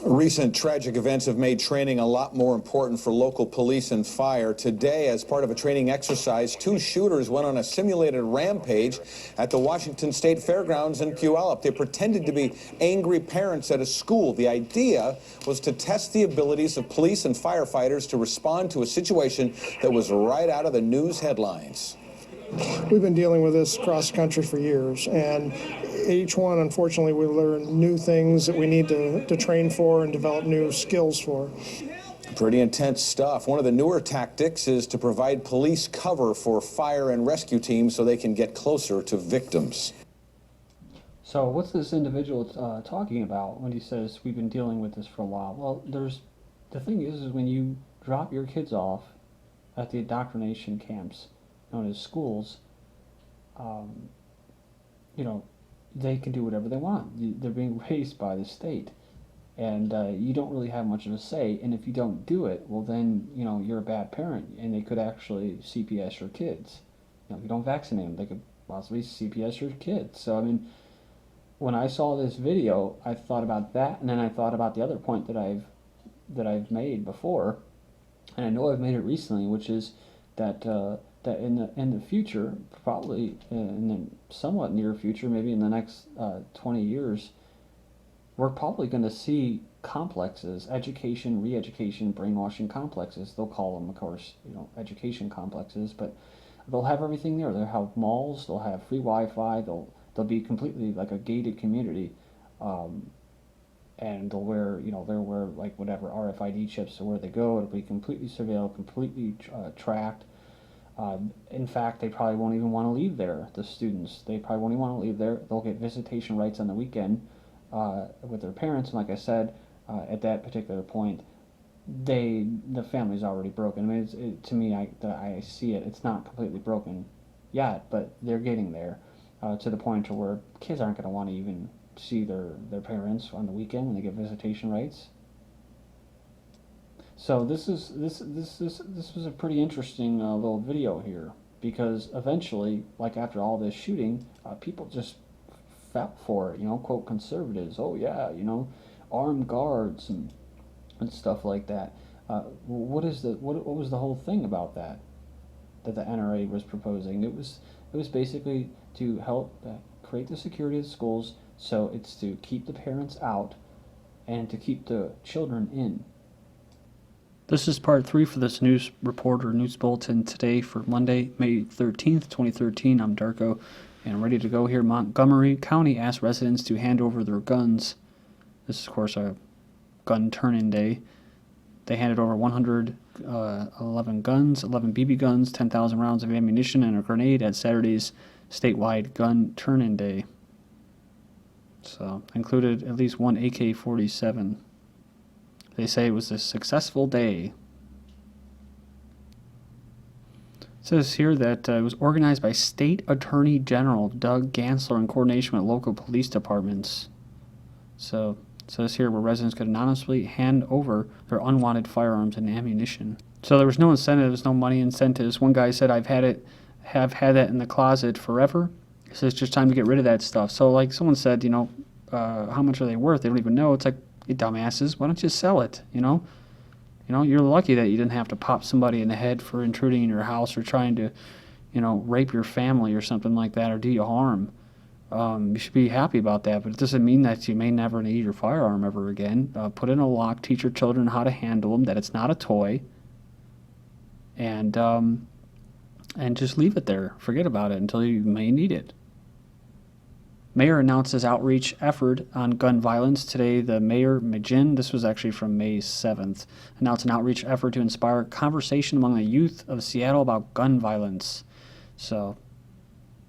Recent tragic events have made training a lot more important for local police and fire. Today, as part of a training exercise, 2 shooters went on a simulated rampage at the Washington State Fairgrounds in Puyallup. They pretended to be angry parents at a school. The idea was to test the abilities of police and firefighters to respond to a situation that was right out of the news headlines. We've been dealing with this across the country for years, and each one, unfortunately, we learn new things that we need to train for and develop new skills for. Pretty intense stuff. One of the newer tactics is to provide police cover for fire and rescue teams so they can get closer to victims. So what's this individual talking about when he says we've been dealing with this for a while? Well, the thing is when you drop your kids off at the indoctrination camps known as schools, you know, they can do whatever they want. They're being raised by the state, and you don't really have much of a say. And if you don't do it, well, then you know you're a bad parent, and they could actually CPS your kids. You know, if you don't vaccinate them, they could possibly CPS your kids. So I mean, when I saw this video, I thought about that, and then I thought about the other point that I've made before, and I know I've made it recently, which is that that in the future, probably in the somewhat near future, maybe in the next 20 years, we're probably going to see complexes, education, re-education, brainwashing complexes. They'll call them, of course, you know, education complexes, but they'll have everything there. They'll have malls, they'll have free Wi-Fi, they'll be completely like a gated community, and they'll wear like whatever RFID chips where they go. It'll be completely surveilled, completely tracked. In fact, they probably won't even want to leave there. The students, they probably won't even want to leave there. They'll get visitation rights on the weekend with their parents. And like I said, at that particular point, the family's already broken. I mean, to me, I see it. It's not completely broken yet, but they're getting there to the point to where kids aren't going to want to even see their parents on the weekend when they get visitation rights. So this was a pretty interesting little video here, because eventually, like after all this shooting, people just fell for it. You know, quote conservatives. Oh yeah, you know, armed guards and stuff like that. What was the whole thing about that the NRA was proposing? It was basically to help create the security of the schools. So it's to keep the parents out and to keep the children in. This is part 3 for this news report or news bulletin today for Monday, May 13th, 2013. I'm Darko, and I'm ready to go here. Montgomery County asked residents to hand over their guns. This is, of course, a gun turn-in day. They handed over 111 guns, 11 BB guns, 10,000 rounds of ammunition, and a grenade at Saturday's statewide gun turn-in day. So, included at least one AK-47. They say it was a successful day. It says here that it was organized by State Attorney General Doug Gansler in coordination with local police departments. So it says here where residents could anonymously hand over their unwanted firearms and ammunition. So there was no incentives, no money incentives. One guy said, have had that in the closet forever. He says it's just time to get rid of that stuff. So like someone said, you know, how much are they worth? They don't even know. It's like, you dumbasses, why don't you sell it, you know? You know, you're lucky that you didn't have to pop somebody in the head for intruding in your house or trying to, you know, rape your family or something like that or do you harm. You should be happy about that, but it doesn't mean that you may never need your firearm ever again. Put in a lock, teach your children how to handle them, that it's not a toy, and just leave it there. Forget about it until you may need it. Mayor announces outreach effort on gun violence. Today, the mayor, Majin, this was actually from May 7th, announced an outreach effort to inspire conversation among the youth of Seattle about gun violence. So,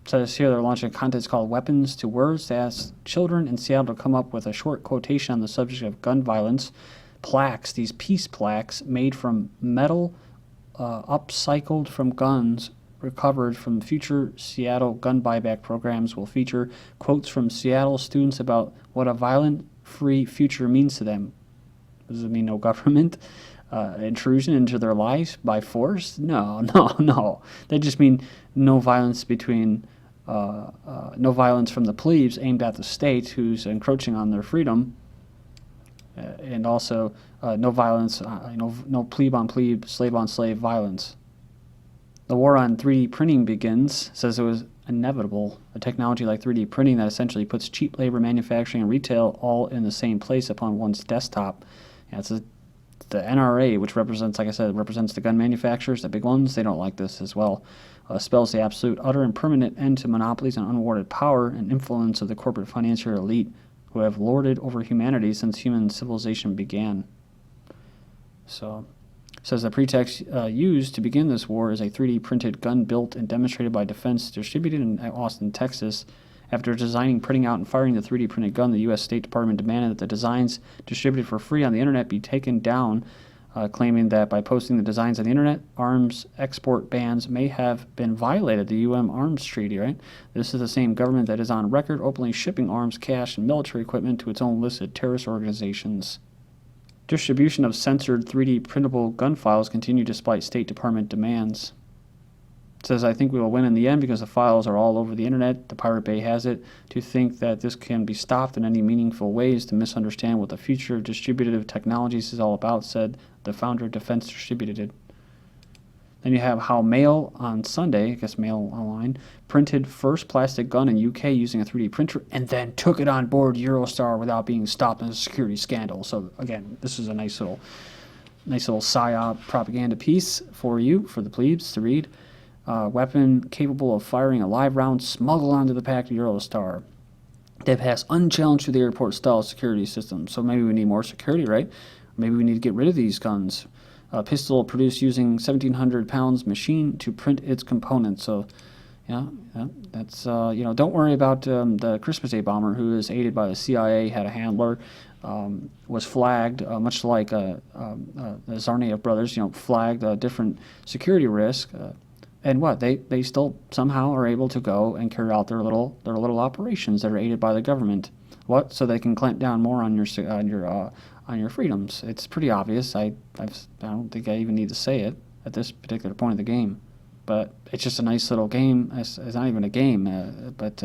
it says here they're launching a contest called Weapons to Words to ask children in Seattle to come up with a short quotation on the subject of gun violence. Plaques, these peace plaques made from metal upcycled from guns recovered from future Seattle gun buyback programs will feature quotes from Seattle students about what a violent-free future means to them. Does it mean no government intrusion into their lives by force? No. They just mean no violence between, no violence from the plebes aimed at the state who's encroaching on their freedom. and also no violence, no plebe on plebe, slave on slave violence. The war on 3D printing begins, says it was inevitable. A technology like 3D printing that essentially puts cheap labor, manufacturing, and retail all in the same place upon one's desktop. Yeah, it's the NRA, which represents, like I said, represents the gun manufacturers, the big ones. They don't like this as well. Spells the absolute, utter, and permanent end to monopolies and unwarranted power and influence of the corporate financier elite who have lorded over humanity since human civilization began. So, it says the pretext used to begin this war is a 3D printed gun built and demonstrated by Defense Distributed in Austin, Texas. After designing, printing out, and firing the 3D printed gun, the U.S. State Department demanded that the designs distributed for free on the internet be taken down, claiming that by posting the designs on the internet, arms export bans may have been violated. The UM Arms Treaty, right? This is the same government that is on record openly shipping arms, cash, and military equipment to its own listed terrorist organizations. Distribution of censored 3D printable gun files continue despite State Department demands. It says, I think we will win in the end because the files are all over the internet. The Pirate Bay has it. To think that this can be stopped in any meaningful ways to misunderstand what the future of distributive technologies is all about, said the founder of Defense Distributed. Then you have how Mail on Sunday, I guess Mail Online, printed first plastic gun in UK using a 3D printer and then took it on board Eurostar without being stopped in a security scandal. So again, this is a nice little PSYOP propaganda piece for you, for the plebes to read. Weapon capable of firing a live round smuggled onto the packed Eurostar. They pass unchallenged through the airport-style security system. So maybe we need more security, right? Maybe we need to get rid of these guns. A pistol produced using 1,700 pounds machine to print its components. So, yeah, that's, don't worry about the Christmas Day bomber who is aided by the CIA, had a handler, was flagged, much like the Tsarnaev brothers, flagged a different security risk. And what they still somehow are able to go and carry out their little operations that are aided by the government. What? So they can clamp down more on your freedoms. It's pretty obvious. I don't think I even need to say it at this particular point of the game, but it's just a nice little game. It's not even a game, but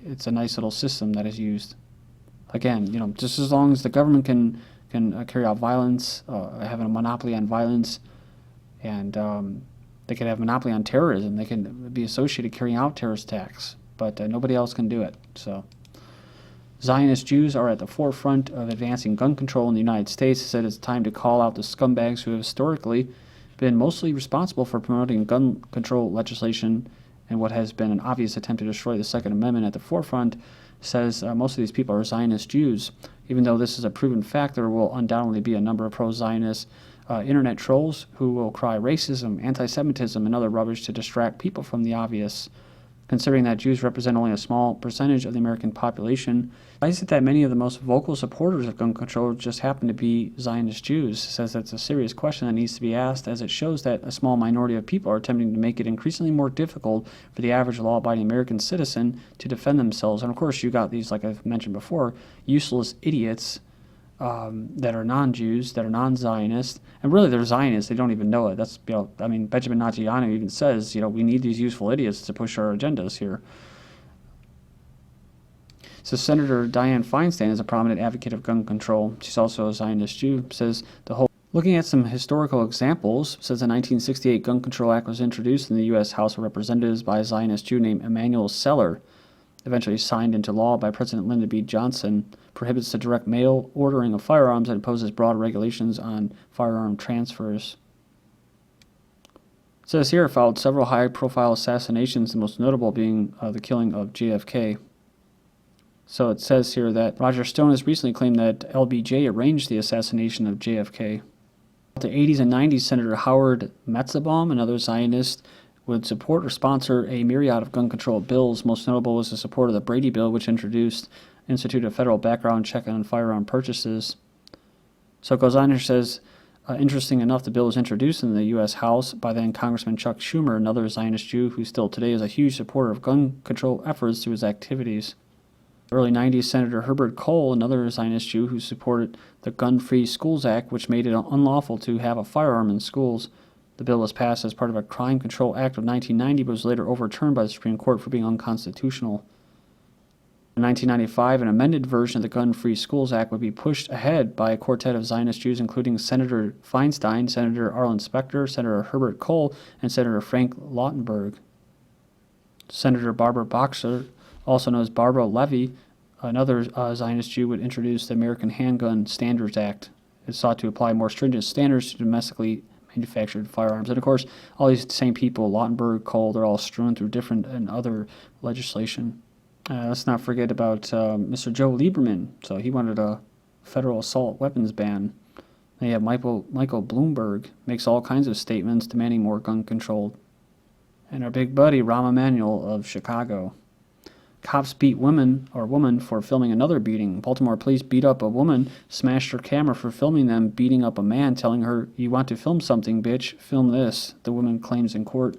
it's a nice little system that is used. Again, just as long as the government can carry out violence, having a monopoly on violence, and they can have a monopoly on terrorism. They can be associated carrying out terrorist attacks, but nobody else can do it. So, Zionist Jews are at the forefront of advancing gun control in the United States. It said it's time to call out the scumbags who have historically been mostly responsible for promoting gun control legislation and what has been an obvious attempt to destroy the Second Amendment at the forefront. Says most of these people are Zionist Jews. Even though this is a proven fact, there will undoubtedly be a number of pro-Zionist internet trolls who will cry racism, anti-Semitism, and other rubbish to distract people from the obvious. Considering that Jews represent only a small percentage of the American population, why is it that many of the most vocal supporters of gun control just happen to be Zionist Jews? Says that's a serious question that needs to be asked, as it shows that a small minority of people are attempting to make it increasingly more difficult for the average law-abiding American citizen to defend themselves. And of course, you got these, like I've mentioned before, useless idiots that are non-Jews, that are non-Zionist, and really they're Zionists. They don't even know it. That's Benjamin Netanyahu even says, we need these useful idiots to push our agendas here. So Senator Dianne Feinstein is a prominent advocate of gun control. She's also a Zionist Jew. Says looking at some historical examples, says the 1968 Gun Control Act was introduced in the U.S. House of Representatives by a Zionist Jew named Emanuel Seller. Eventually signed into law by President Lyndon B. Johnson, prohibits the direct mail ordering of firearms and imposes broad regulations on firearm transfers. It says here it followed several high-profile assassinations, the most notable being the killing of JFK. So it says here that Roger Stone has recently claimed that LBJ arranged the assassination of JFK. The 80s and 90s, Senator Howard Metzenbaum, another Zionist, would support or sponsor a myriad of gun control bills. Most notable was the support of the Brady Bill, which instituted a federal background check on firearm purchases. So it goes on here, says, interesting enough, the bill was introduced in the U.S. House by then Congressman Chuck Schumer, another Zionist Jew who still today is a huge supporter of gun control efforts through his activities. Early 90s, Senator Herbert Kohl, another Zionist Jew who supported the Gun-Free Schools Act, which made it unlawful to have a firearm in schools. The bill was passed as part of a Crime Control Act of 1990, but was later overturned by the Supreme Court for being unconstitutional. In 1995, an amended version of the Gun-Free Schools Act would be pushed ahead by a quartet of Zionist Jews, including Senator Feinstein, Senator Arlen Specter, Senator Herbert Kohl, and Senator Frank Lautenberg. Senator Barbara Boxer, also known as Barbara Levy, another Zionist Jew, would introduce the American Handgun Standards Act. It sought to apply more stringent standards to domestically manufactured firearms. And of course, all these same people, Lautenberg, Kohl, they're all strewn through different and other legislation. Let's not forget about Mr. Joe Lieberman. So he wanted a federal assault weapons ban. Then you have Michael Bloomberg, makes all kinds of statements demanding more gun control. And our big buddy, Rahm Emanuel of Chicago. Cops beat woman for filming another beating. Baltimore police beat up a woman, smashed her camera for filming them beating up a man, telling her, "You want to film something, bitch? Film this," the woman claims in court.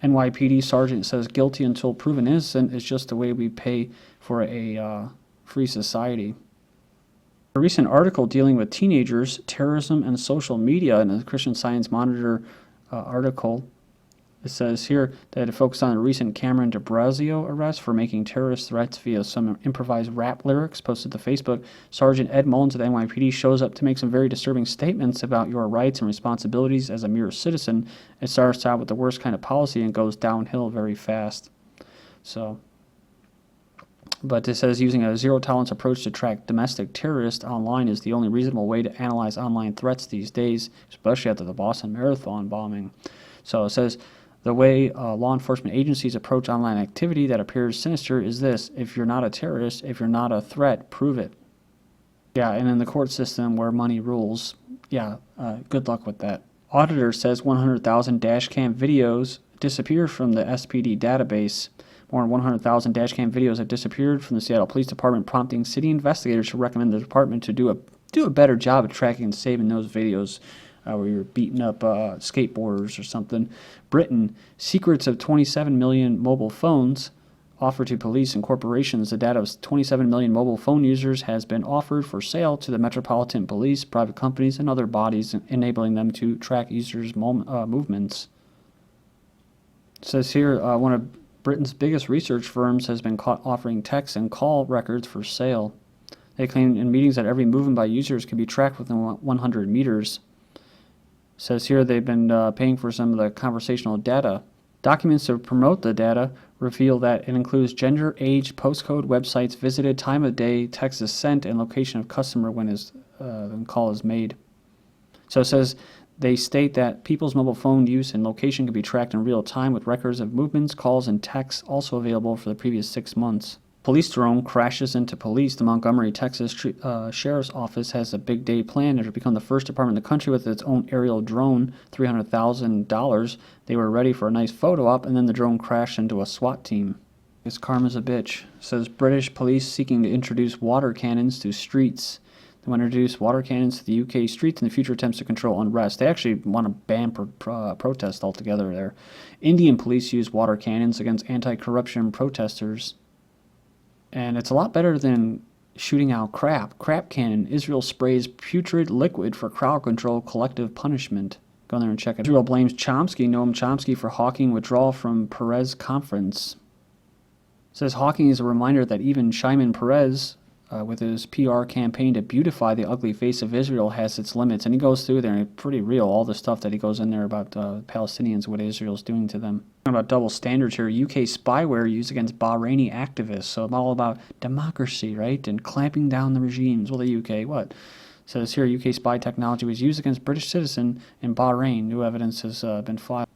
NYPD sergeant says guilty until proven innocent is just the way we pay for a free society. A recent article dealing with teenagers, terrorism, and social media in a Christian Science Monitor article. It says here that it focused on a recent Cameron DeBrazio arrest for making terrorist threats via some improvised rap lyrics posted to Facebook. Sergeant Ed Mullins of the NYPD shows up to make some very disturbing statements about your rights and responsibilities as a mere citizen. It starts out with the worst kind of policy and goes downhill very fast. But it says using a zero-tolerance approach to track domestic terrorists online is the only reasonable way to analyze online threats these days, especially after the Boston Marathon bombing. So it says, the way law enforcement agencies approach online activity that appears sinister is this: if you're not a terrorist, if you're not a threat, prove it. Yeah, and in the court system where money rules, good luck with that. Auditor says 100,000 dashcam videos disappeared from the SPD database. More than 100,000 dashcam videos have disappeared from the Seattle Police Department, prompting city investigators to recommend the department to do a better job of tracking and saving those videos. Where you're beating up skateboarders or something. Britain, secrets of 27 million mobile phones offered to police and corporations. The data of 27 million mobile phone users has been offered for sale to the Metropolitan Police, private companies, and other bodies, enabling them to track users' movements. It says here, one of Britain's biggest research firms has been caught offering text and call records for sale. They claim in meetings that every movement by users can be tracked within 100 meters. Says here they've been paying for some of the conversational data. Documents to promote the data reveal that it includes gender, age, postcode, websites visited, time of day, text is sent, and location of customer when the call is made. So it says they state that people's mobile phone use and location can be tracked in real time with records of movements, calls, and texts also available for the previous 6 months. Police drone crashes into police. The Montgomery, Texas Sheriff's Office has a big day planned to become the first department in the country with its own aerial drone, $300,000. They were ready for a nice photo op, and then the drone crashed into a SWAT team. It's karma's a bitch. It says British police seeking to introduce water cannons to streets. They want to introduce water cannons to the UK streets in the future attempts to control unrest. They actually want to ban protest altogether there. Indian police use water cannons against anti-corruption protesters. And it's a lot better than shooting out crap. Crap cannon. Israel sprays putrid liquid for crowd control, collective punishment. Go in there and check it. Israel blames Noam Chomsky for hawking withdrawal from Perez conference. It says hawking is a reminder that even Shimon Peres, with his PR campaign to beautify the ugly face of Israel, has its limits. And he goes through there, and it's pretty real, all the stuff that he goes in there about Palestinians, what Israel's doing to them. About double standards here. UK spyware used against Bahraini activists. So it's all about democracy, right? And clamping down the regimes. Well, the UK, what? It says here UK spy technology was used against British citizen in Bahrain. New evidence has been filed.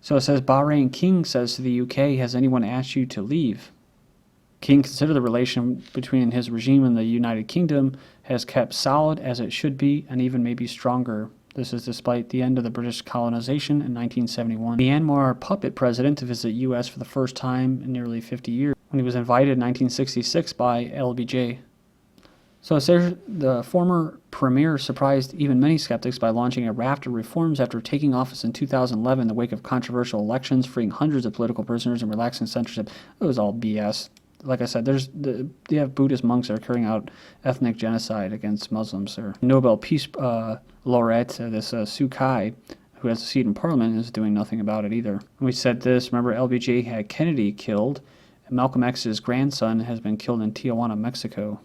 So it says Bahrain king says to the UK, has anyone asked you to leave? King considered the relation between his regime and the United Kingdom has kept solid as it should be and even maybe stronger. This is despite the end of the British colonization in 1971. Myanmar puppet president to visit U.S. for the first time in nearly 50 years when he was invited in 1966 by LBJ. So it says the former premier surprised even many skeptics by launching a raft of reforms after taking office in 2011 in the wake of controversial elections, freeing hundreds of political prisoners and relaxing censorship. It was all BS. Like I said, they have Buddhist monks that are carrying out ethnic genocide against Muslims there. Nobel Peace laureate, this Suu Kyi, who has a seat in Parliament, is doing nothing about it either. And we said this, remember LBJ had Kennedy killed, And Malcolm X's grandson has been killed in Tijuana, Mexico.